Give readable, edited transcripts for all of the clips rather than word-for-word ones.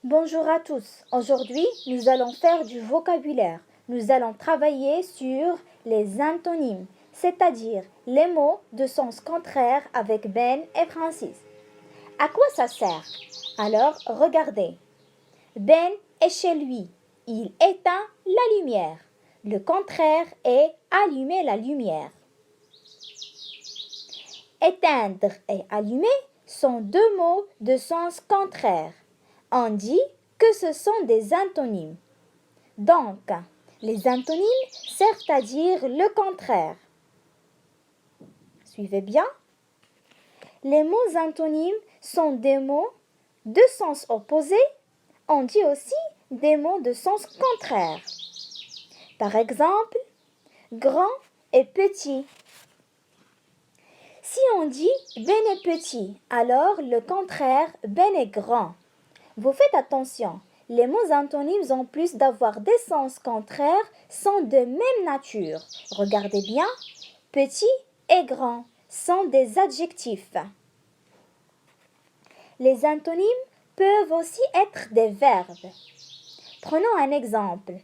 Bonjour à tous. Aujourd'hui, nous allons faire du vocabulaire. Nous allons travailler sur les antonymes, c'est-à-dire les mots de sens contraire avec Ben et Francis. À quoi ça sert? Alors, regardez. Ben est chez lui. Il éteint la lumière. Le contraire est allumer la lumière. Éteindre et allumer sont deux mots de sens contraire. On dit que ce sont des antonymes. Donc, les antonymes servent à dire le contraire. Suivez bien. Les mots antonymes sont des mots de sens opposé. On dit aussi des mots de sens contraire. Par exemple, grand et petit. Si on dit Ben est petit, alors le contraire Ben est grand. Vous faites attention, les mots antonymes en plus d'avoir des sens contraires sont de même nature. Regardez bien, petit et grand sont des adjectifs. Les antonymes peuvent aussi être des verbes. Prenons un exemple.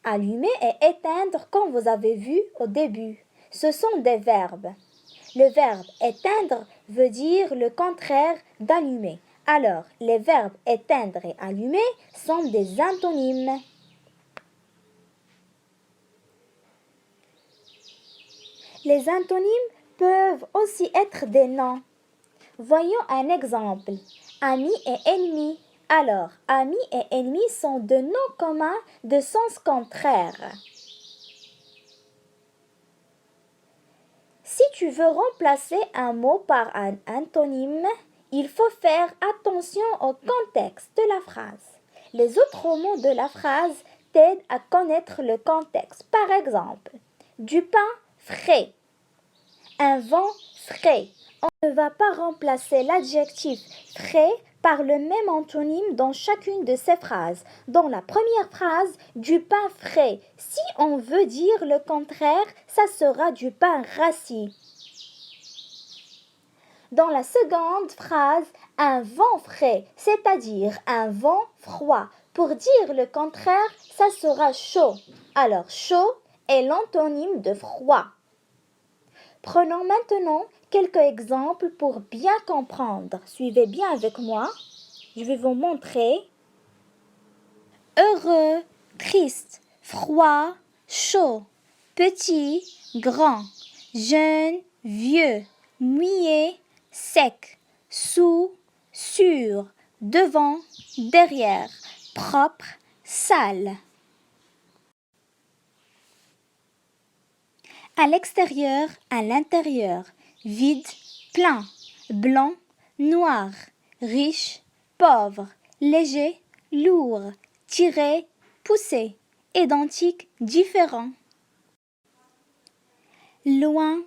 Allumer et éteindre comme vous avez vu au début. Ce sont des verbes. Le verbe éteindre veut dire le contraire d'allumer. Alors, les verbes éteindre et allumer sont des antonymes. Les antonymes peuvent aussi être des noms. Voyons un exemple. Ami et ennemi. Alors, ami et ennemi sont deux noms communs de sens contraire. Si tu veux remplacer un mot par un antonyme, il faut faire attention au contexte de la phrase. Les autres mots de la phrase t'aident à connaître le contexte. Par exemple, du pain frais, un vent frais. On ne va pas remplacer l'adjectif frais par le même antonyme dans chacune de ces phrases. Dans la première phrase, du pain frais. Si on veut dire le contraire, ça sera du pain rassis. Dans la seconde phrase, un vent frais, c'est-à-dire un vent froid. Pour dire le contraire, ça sera chaud. Alors chaud est l'antonyme de froid. Prenons maintenant quelques exemples pour bien comprendre. Suivez bien avec moi. Je vais vous montrer. Heureux, triste, froid, chaud, petit, grand, jeune, vieux, mouillé, sec, sous, sur, devant, derrière, propre, sale. À l'extérieur, à l'intérieur, vide, plein, blanc, noir, riche, pauvre, léger, lourd, tiré, poussé, identique, différent. Loin,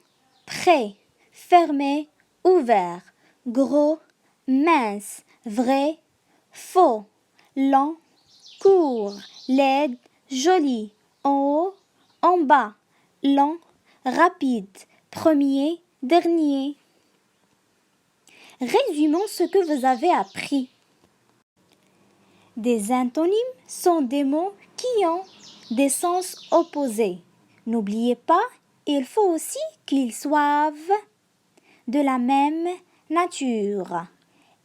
près, fermé, ouvert, gros, mince, vrai, faux, lent, court, laide, joli, en haut, en bas, lent, rapide, premier, dernier. Résumons ce que vous avez appris. Des antonymes sont des mots qui ont des sens opposés. N'oubliez pas, il faut aussi qu'ils soient de la même nature.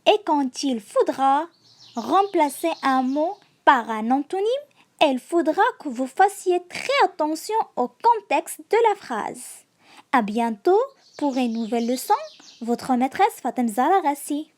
Et quand il faudra remplacer un mot par un antonyme, il faudra que vous fassiez très attention au contexte de la phrase. À bientôt pour une nouvelle leçon. Votre maîtresse Fatem Zahra Rassi.